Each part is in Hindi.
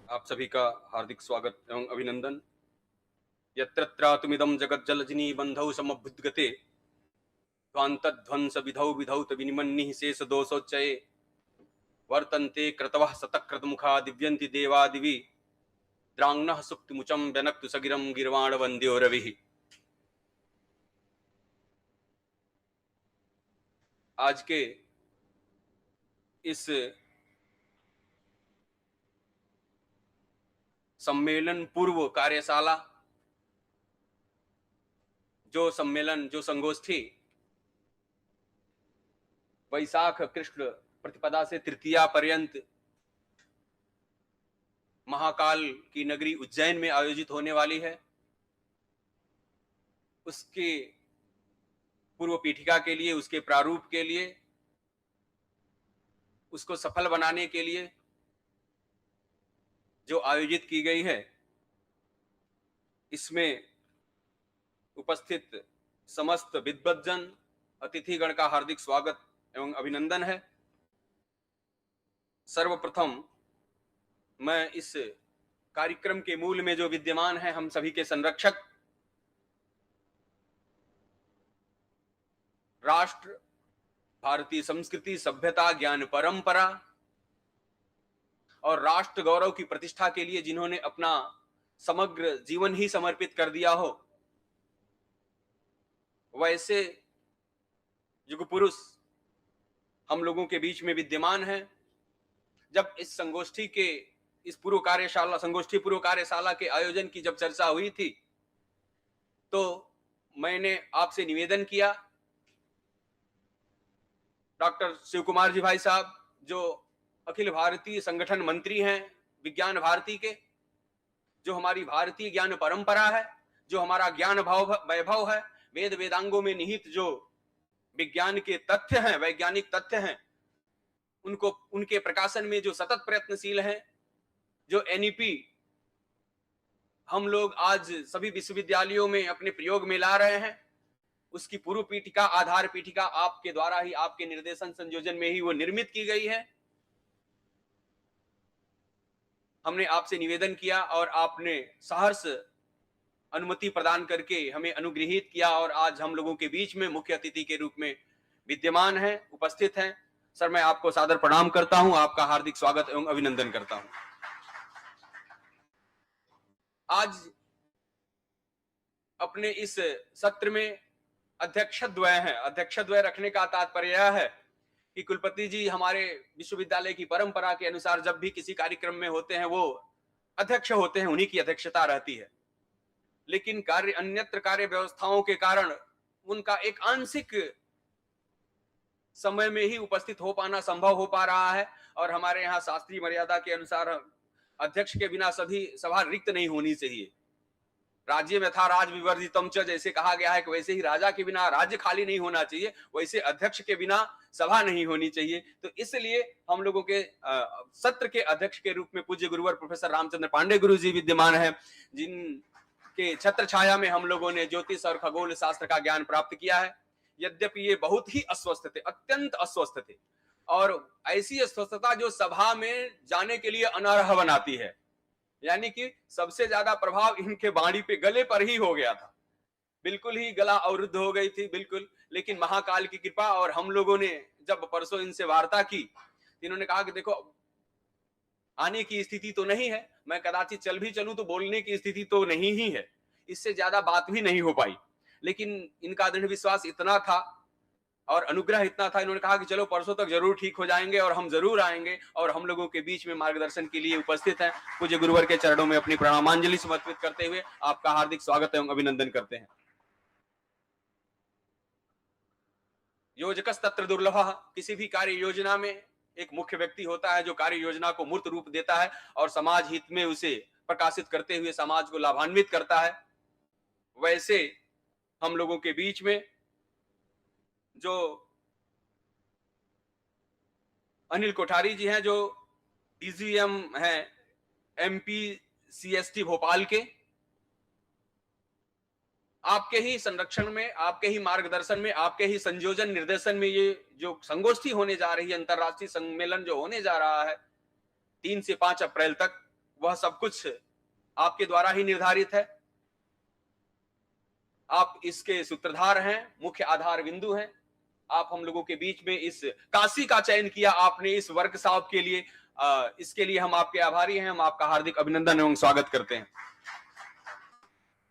आप सभी का हार्दिक स्वागत एवं अभिनंदन। यत्रत्रातुमिदं जगज्जलजनी बंधौ समभुद्गते ध्वान्तध्वंस विधौ विधौ तविनिमन्निः शेषदोषोच्चये वर्तन्ते क्रतवः शतक्रतमुखा दिव्यन्ति देवादिवि द्राङ्नः सुप्तिमुचं व्यनक्तु सगिरं गिर्वाणवन्द्यो रविः। आज के इस सम्मेलन पूर्व कार्यशाला जो संगोष्ठी वैशाख कृष्ण प्रतिपदा से तृतीया पर्यंत महाकाल की नगरी उज्जैन में आयोजित होने वाली है, उसके पूर्व पीठिका के लिए, उसके प्रारूप के लिए, उसको सफल बनाने के लिए जो आयोजित की गई है, इसमें उपस्थित समस्त विद्वज्जन अतिथिगण का हार्दिक स्वागत एवं अभिनंदन है। सर्वप्रथम मैं इस कार्यक्रम के मूल में जो विद्यमान है, हम सभी के संरक्षक, राष्ट्र, भारतीय संस्कृति, सभ्यता, ज्ञान परंपरा और राष्ट्र गौरव की प्रतिष्ठा के लिए जिन्होंने अपना समग्र जीवन ही समर्पित कर दिया हो, वैसे युग पुरुष हम लोगों के बीच में विद्यमान है। जब इस संगोष्ठी के संगोष्ठी पूर्व कार्यशाला के आयोजन की जब चर्चा हुई थी, तो मैंने आपसे निवेदन किया, डॉक्टर शिव कुमार जी भाई साहब जो अखिल भारतीय संगठन मंत्री हैं विज्ञान भारती के, जो हमारी भारतीय ज्ञान परंपरा है, जो हमारा ज्ञान वैभव है, वेद वेदांगों में निहित जो विज्ञान के तथ्य हैं, वैज्ञानिक तथ्य हैं, उनको उनके प्रकाशन में जो सतत प्रयत्नशील हैं, जो एनईपी हम लोग आज सभी विश्वविद्यालयों में अपने प्रयोग में ला रहे हैं, उसकी पूर्व पीठिका, आधार पीठिका आपके द्वारा ही, आपके निर्देशन संयोजन में ही वो निर्मित की गई है। हमने आपसे निवेदन किया और आपने सहर्ष अनुमति प्रदान करके हमें अनुग्रहित किया और आज हम लोगों के बीच में मुख्य अतिथि के रूप में विद्यमान हैं, उपस्थित हैं। सर, मैं आपको सादर प्रणाम करता हूं, आपका हार्दिक स्वागत एवं अभिनंदन करता हूं। आज अपने इस सत्र में अध्यक्षद्वय हैं। अध्यक्षद्वय रखने का तात्पर्य यह है कि कुलपति जी हमारे विश्वविद्यालय की परंपरा के अनुसार जब भी किसी कार्यक्रम में होते हैं, वो अध्यक्ष होते हैं, उन्हीं की अध्यक्षता रहती है। लेकिन अन्यत्र कार्य व्यवस्थाओं के कारण उनका एक आंशिक समय में ही उपस्थित हो पाना संभव हो पा रहा है और हमारे यहाँ शास्त्रीय मर्यादा के अनुसार अध्यक्ष के बिना सभी सभा रिक्त नहीं होनी चाहिए। राज्य में था राज विवर्जितम च, जैसे कहा गया है कि वैसे ही राजा के बिना राज्य खाली नहीं होना चाहिए, वैसे अध्यक्ष के बिना सभा नहीं होनी चाहिए। तो इसलिए हम लोगों के सत्र के अध्यक्ष के रूप में पूज्य गुरुवर प्रोफेसर रामचंद्र पांडे गुरु जी विद्यमान है, जिनके छत्र छाया में हम लोगों ने ज्योतिष और खगोल शास्त्र का ज्ञान प्राप्त किया है। यद्यपि ये बहुत ही अस्वस्थ थे, अत्यंत अस्वस्थ थे, और ऐसी अस्वस्थता जो सभा में जाने के लिए अनर्ह बनाती है, यानी कि सबसे ज्यादा प्रभाव इनके बाणी पे, गले पर ही हो गया था। बिल्कुल ही गला अवरुद्ध हो गई थी, बिल्कुल। लेकिन महाकाल की कृपा, और हम लोगों ने जब परसों इनसे वार्ता की, इन्होंने कहा कि देखो, आने की स्थिति तो नहीं है, मैं कदाचित चल भी चलूं तो बोलने की स्थिति तो नहीं ही है, इससे ज्यादा बात भी नहीं हो पाई। लेकिन इनका दृढ़ विश्वास इतना था और अनुग्रह इतना था, इन्होंने कहा कि चलो परसों तक जरूर ठीक हो जाएंगे और हम जरूर आएंगे और हम लोगों के बीच में मार्गदर्शन के लिए उपस्थित हैं। पूज्य गुरुवर के चरणों में अपनी प्रणामांजलि समर्पित करते हुए आपका हार्दिक स्वागत एवं अभिनंदन करते हैं। योजकस तत्र दुर्लभः, किसी भी कार्य योजना में एक मुख्य व्यक्ति होता है जो कार्य योजना को मूर्त रूप देता है और समाज हित में उसे प्रकाशित करते हुए समाज को लाभान्वित करता है। वैसे हम लोगों के बीच में जो अनिल कोठारी जी हैं, जो डीजीएम हैं एमपी सीएसटी भोपाल के, आपके ही संरक्षण में, आपके ही मार्गदर्शन में, आपके ही संयोजन निर्देशन में ये जो संगोष्ठी होने जा रही है, अंतरराष्ट्रीय सम्मेलन जो होने जा रहा है 3 से 5 अप्रैल तक, वह सब कुछ आपके द्वारा ही निर्धारित है। आप इसके सूत्रधार हैं, मुख्य आधार बिंदु हैं। आप हम लोगों के बीच में इस काशी का चयन किया आपने इस वर्कशॉप के लिए, इसके लिए हम आपके आभारी हैं। हम आपका हार्दिक अभिनंदन एवं स्वागत करते हैं।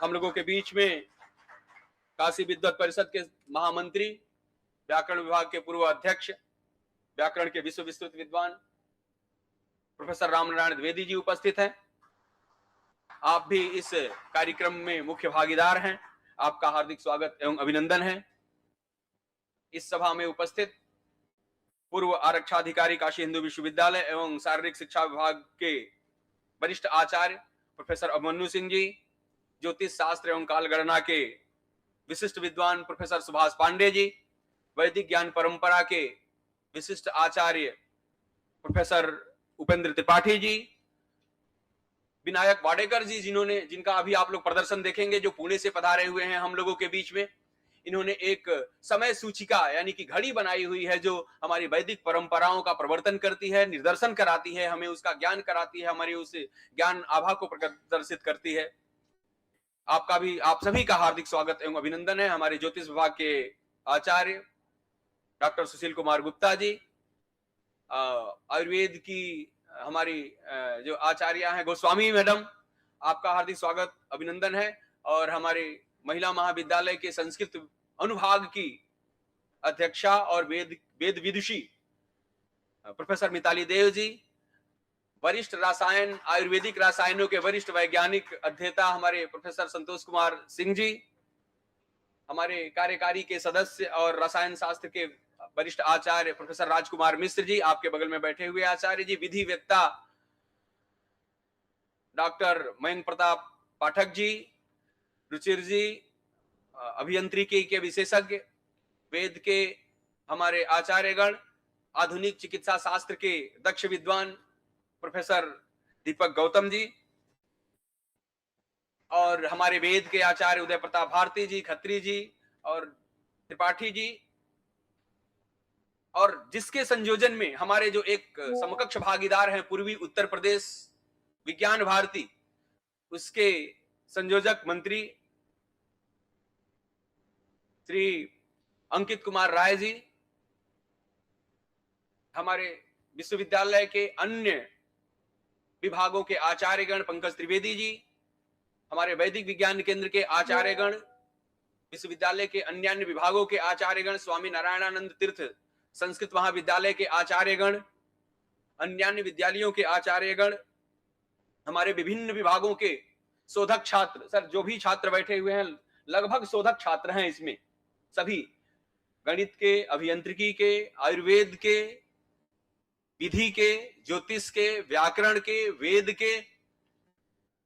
हम लोगों के बीच में काशी विद्वत परिषद के महामंत्री, व्याकरण विभाग के पूर्व अध्यक्ष, व्याकरण के विश्व विस्तृत विद्वान प्रोफेसर रामनारायण द्विवेदी जी उपस्थित हैं। आप भी इस कार्यक्रम में मुख्य भागीदार हैं। आपका हार्दिक स्वागत एवं अभिनंदन है। इस सभा में उपस्थित पूर्व आरक्षाधिकारी काशी हिंदू विश्वविद्यालय एवं शारीरिक शिक्षा विभाग के वरिष्ठ आचार्य प्रोफेसर अभिमन्यु सिंह जी, ज्योतिष शास्त्र एवं कालगणना के विशिष्ट विद्वान प्रोफेसर सुभाष पांडे जी, वैदिक ज्ञान परंपरा के विशिष्ट आचार्य प्रोफेसर उपेंद्र त्रिपाठी जी, विनायक वाडेकर जी, जिनका अभी आप लोग प्रदर्शन देखेंगे, जो पुणे से पधारे हुए हैं हम लोगों के बीच में। इन्होंने एक समय सूचिका यानी कि घड़ी बनाई हुई है जो हमारी वैदिक परंपराओं का प्रवर्तन करती है, निर्दर्शन कराती है, हमें उसका ज्ञान कराती है, हमारी उस ज्ञान आभा को प्रदर्शित करती है। आप सभी का हार्दिक स्वागत एवं अभिनंदन है। हमारे ज्योतिष विभाग के आचार्य डॉक्टर सुशील कुमार गुप्ता जी, आयुर्वेद की हमारी जो आचार्य हैं गोस्वामी मैडम, आपका हार्दिक स्वागत अभिनंदन है। और हमारे महिला महाविद्यालय के संस्कृत अनुभाग की अध्यक्षा और वेद विदुषी प्रोफेसर मिताली देव जी, वरिष्ठ रसायन आयुर्वेदिक रसायनों के वरिष्ठ वैज्ञानिक अध्येता हमारे प्रोफेसर संतोष कुमार सिंह जी, हमारे कार्यकारी के सदस्य और रसायन शास्त्र के वरिष्ठ आचार्य प्रोफेसर राजकुमार मिश्र जी, आपके बगल में बैठे हुए आचार्य जी, विधि वेत्ता डॉक्टर मयंक प्रताप पाठक जी, रुचिर जी, अभियंत्रिकी के विशेषज्ञ, वेद के हमारे आचार्यगण, आधुनिक चिकित्सा शास्त्र के दक्ष विद्वान प्रोफेसर दीपक गौतम जी, और हमारे वेद के आचार्य उदय प्रताप भारती जी, खत्री जी और त्रिपाठी जी, और जिसके संयोजन में हमारे जो एक समकक्ष भागीदार हैं पूर्वी उत्तर प्रदेश विज्ञान भारती, उसके संयोजक मंत्री श्री अंकित कुमार राय जी, हमारे विश्वविद्यालय के अन्य विभागों के आचार्यगण पंकज त्रिवेदी जी, हमारे वैदिक विज्ञान केंद्र के आचार्यगण, विश्वविद्यालय के अन्य विभागों के आचार्यगण, स्वामी नारायणानंद तीर्थ संस्कृत महाविद्यालय के आचार्यगण, अन्य विद्यालयों के आचार्यगण, हमारे विभिन्न विभागों के शोधक छात्र, सर जो भी छात्र बैठे हुए हैं लगभग शोधक छात्र हैं इसमें, सभी गणित के, अभियंत्रिकी के, आयुर्वेद के, विधि के, ज्योतिष के, व्याकरण के, वेद के,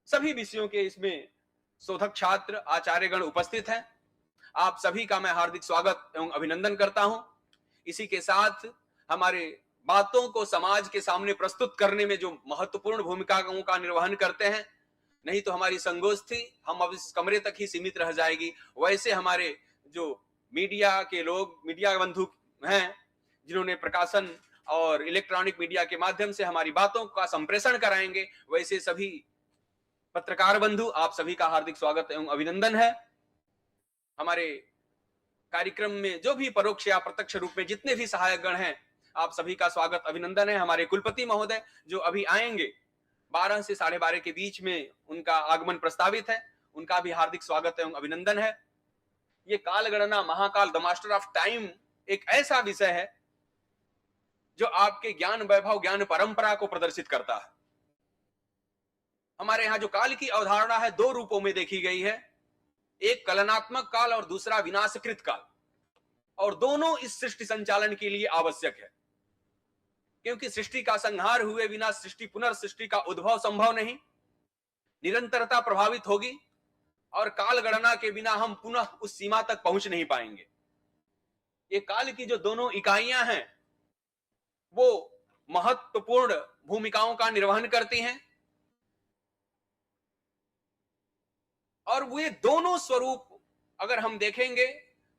सभी विषयों के इसमें शोधक छात्र आचार्यगण उपस्थित हैं। आप सभी का मैं हार्दिक स्वागत एवं अभिनंदन करता हूं। इसी के साथ हमारे बातों को समाज के सामने प्रस्तुत करने में जो महत्वपूर्ण भूमिकाओं का निर्वहन करते हैं, नहीं तो हमारी संगोष्ठी हम अब इस कमरे तक ही सीमित रह जाएगी। वैसे हमारे जो मीडिया के लोग, मीडिया बंधु हैं, जिन्होंने प्रकाशन और इलेक्ट्रॉनिक मीडिया के माध्यम से हमारी बातों का संप्रेषण कराएंगे, वैसे सभी पत्रकार बंधु, आप सभी का हार्दिक स्वागत एवं अभिनंदन है। हमारे कार्यक्रम में जो भी परोक्ष या प्रत्यक्ष रूप में जितने भी सहायक गण हैं, आप सभी का स्वागत अभिनंदन है। हमारे कुलपति महोदय जो अभी आएंगे 12 से 12:30 के बीच में उनका आगमन प्रस्तावित है, उनका भी हार्दिक स्वागत एवं अभिनंदन है। ये काल गणना, Mahakal, the master of time एक ऐसा विषय है जो आपके ज्ञान वैभव, ज्ञान परंपरा को प्रदर्शित करता है। हमारे यहाँ जो काल की अवधारणा है 2 रूपों में देखी गई है, एक कलनात्मक काल और दूसरा विनाशकृत काल, और दोनों इस सृष्टि संचालन के लिए आवश्यक है, क्योंकि सृष्टि का संहार हुए बिना सृष्टि पुनर्सृष्टि का उद्भव संभव नहीं, निरंतरता प्रभावित होगी, और काल गणना के बिना हम पुनः उस सीमा तक पहुंच नहीं पाएंगे। ये काल की जो दोनों इकाइयां हैं वो महत्वपूर्ण भूमिकाओं का निर्वहन करती हैं, और वे दोनों स्वरूप अगर हम देखेंगे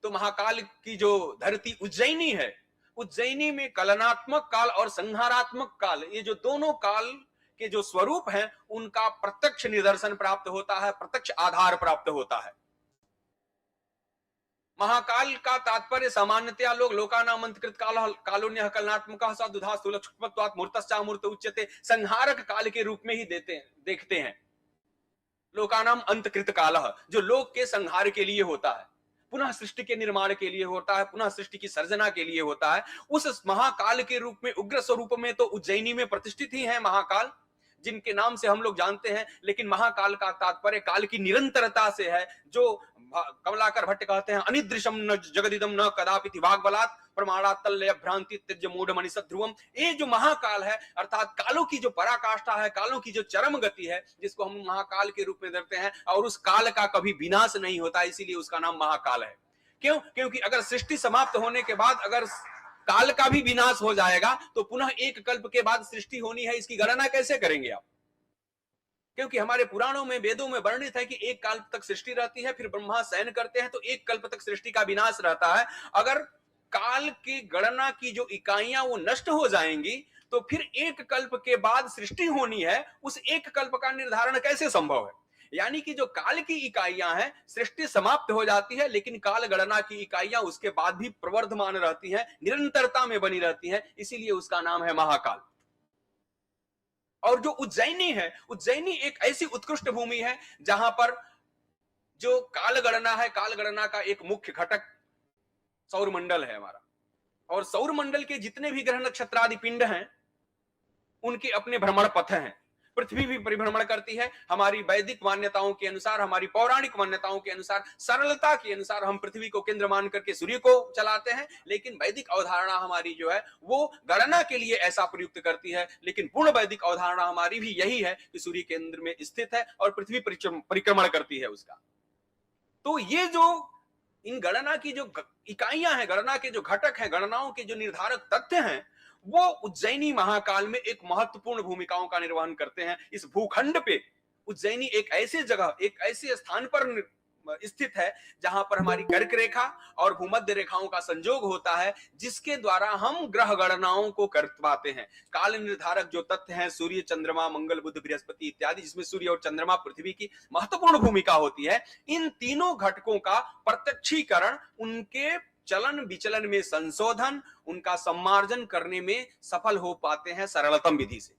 तो महाकाल की जो धरती उज्जैनी है, उज्जैनी में कलनात्मक काल और संहारात्मक काल, ये जो दोनों काल के जो स्वरूप हैं उनका प्रत्यक्ष निदर्शन प्राप्त होता है, प्रत्यक्ष आधार प्राप्त होता है। महाकाल का तात्पर्य सामान्यतया लोग लोकानामंतकृत काल कालोन्य कलनात्मक साधुधा स्थूलत्वात् मूर्तश्चामूर्त उच्यते संहारक काल के रूप में ही देखते हैं। लोकानाम अंतकृत काल, जो लोक के संहार के लिए होता है, पुनः सृष्टि के निर्माण के लिए होता है, पुनः सृष्टि की सर्जना के लिए होता है। उस महाकाल के रूप में, उग्र स्वरूप में तो उज्जैनी में प्रतिष्ठित ही है महाकाल, जिनके नाम से हम लोग जानते हैं। लेकिन महाकाल का तात्पर्य काल की निरंतरता से है, जो कमलाकर भट्ट कहते हैं अनिदृशम न जगदिदम न कदापि भागबलात् प्रमाणातल्य भ्रांति त्यज मूढ़ मनीषद ध्रुवम। ये जो महाकाल है अर्थात कालों की जो पराकाष्ठा है, कालों की जो चरम गति है, जिसको हम महाकाल के रूप में देखते हैं, और उस काल का कभी विनाश नहीं होता, इसीलिए उसका नाम महाकाल है। क्यों? क्योंकि अगर सृष्टि समाप्त होने के बाद अगर काल का भी विनाश हो जाएगा तो पुनः एक कल्प के बाद सृष्टि होनी है, इसकी गणना कैसे करेंगे आप? क्योंकि हमारे पुराणों में, वेदों में वर्णित है कि एक कल्प तक सृष्टि रहती है, फिर ब्रह्मा शयन करते हैं तो एक कल्प तक सृष्टि का विनाश रहता है। अगर काल की गणना की जो इकाइयां वो नष्ट हो जाएंगी तो फिर एक कल्प के बाद सृष्टि होनी है, उस एक कल्प का निर्धारण कैसे संभव है? यानी कि जो काल की इकाइयां हैं, सृष्टि समाप्त हो जाती है लेकिन काल गणना की इकाइयां उसके बाद भी प्रवर्धमान रहती हैं, निरंतरता में बनी रहती हैं, इसीलिए उसका नाम है महाकाल। और जो उज्जैनी है, उज्जैनी एक ऐसी उत्कृष्ट भूमि है जहां पर जो काल गणना है, काल गणना का एक मुख्य घटक सौर मंडल है हमारा, और सौर मंडल के जितने भी ग्रह नक्षत्र आदि पिंड हैं उनके अपने भ्रमण पथ हैं। पृथ्वी भी परिभ्रमण करती है। हमारी वैदिक मान्यताओं के अनुसार, हमारी पौराणिक मान्यताओं के अनुसार, सरलता के अनुसार हम पृथ्वी को केंद्र मान करके सूर्य को चलाते हैं, लेकिन वैदिक अवधारणा हमारी जो है वो गणना के लिए ऐसा प्रयुक्त करती है। लेकिन पूर्ण वैदिक अवधारणा हमारी भी यही है कि सूर्य केंद्र में स्थित है और पृथ्वी परिक्रमण करती है उसका। तो ये जो इन गणना की जो इकाइयां हैं, गणना के जो घटक हैं, गणनाओं के जो निर्धारक तथ्य हैं, वो उज्जैनी महाकाल में एक महत्वपूर्ण भूमिकाओं का निर्वहन करते हैं। इस भूखंड पे उज्जैनी एक ऐसे जगह, एक ऐसे स्थान पर स्थित है जहां पर हमारी कर्क रेखा और भूमध्य रेखाओं का संयोग होता है, जिसके द्वारा हम ग्रह गणनाओं को कर पाते हैं। काल निर्धारक जो तथ्य हैं, सूर्य, चंद्रमा, मंगल, बुध, बृहस्पति इत्यादि, जिसमें सूर्य और चंद्रमा, पृथ्वी की महत्वपूर्ण भूमिका होती है। इन तीनों घटकों का प्रत्यक्षीकरण, उनके चलन विचलन में संशोधन, उनका सम्मार्जन करने में सफल हो पाते हैं सरलतम विधि से।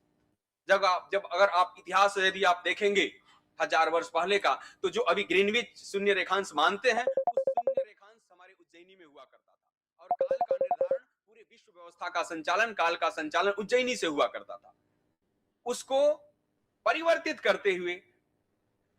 जब अगर आप इतिहास यदि आप देखेंगे 1000 वर्ष पहले का, तो जो अभी ग्रीनविच शून्य रेखांश मानते हैं, उस शून्य रेखांश हमारे उज्जैनी में हुआ करता था, और काल का निर्धारण, पूरे विश्व व्यवस्था का संचालन, काल का संचालन उज्जैनी से हुआ करता था। उसको परिवर्तित करते हुए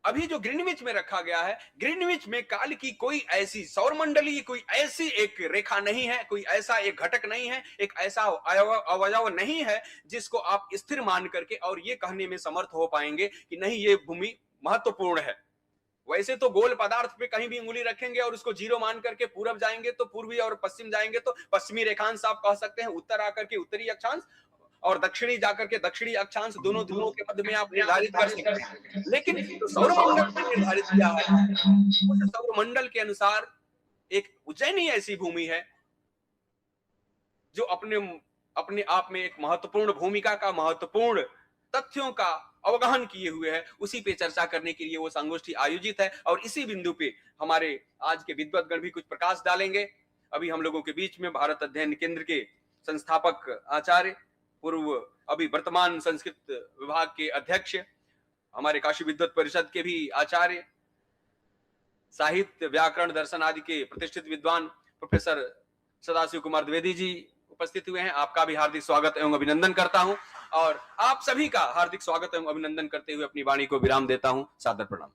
अभी जो ग्रीनविच में रखा गया है, ग्रीनविच में काल की कोई ऐसी सौरमंडलीय कोई ऐसी एक रेखा नहीं है, कोई ऐसा एक घटक नहीं है, एक ऐसा अवयव नहीं है जिसको आप स्थिर मान करके और ये कहने में समर्थ हो पाएंगे कि नहीं, ये भूमि महत्वपूर्ण है। वैसे तो गोल पदार्थ पे कहीं भी उंगली रखेंगे और उसको जीरो मान करके पूरब जाएंगे तो पूर्वी, और पश्चिम जाएंगे तो पश्चिमी रेखांश आप कह सकते हैं, उत्तर आकर के उत्तरी अक्षांश और दक्षिणी जाकर के दक्षिणी अक्षांश, दोनों ध्रुवों के मध्य में आप निर्धारित कर सकते हैं। लेकिन तो सौरमंडल में निर्धारित किया है, उस सौरमंडल के अनुसार एक उज्जैनी ऐसी भूमि है जो अपने आप में एक महत्वपूर्ण भूमिका का, महत्वपूर्ण तथ्यों का अवगाहन किए हुए है। उसी पे चर्चा करने के लिए वो संगोष्ठी आयोजित है, और इसी बिंदु पे हमारे आज के विद्वतगण भी कुछ प्रकाश डालेंगे। अभी हम लोगों के बीच में भारत अध्ययन केंद्र के संस्थापक आचार्य, पूर्व अभी वर्तमान संस्कृत विभाग के अध्यक्ष, हमारे काशी विद्वत परिषद के भी आचार्य, साहित्य, व्याकरण, दर्शन आदि के प्रतिष्ठित विद्वान प्रोफेसर सदाशिव कुमार द्विवेदी जी उपस्थित हुए हैं। आपका भी हार्दिक स्वागत एवं अभिनंदन करता हूं, और आप सभी का हार्दिक स्वागत एवं अभिनंदन करते हुए अपनी वाणी को विराम देता हूं। सादर प्रणाम।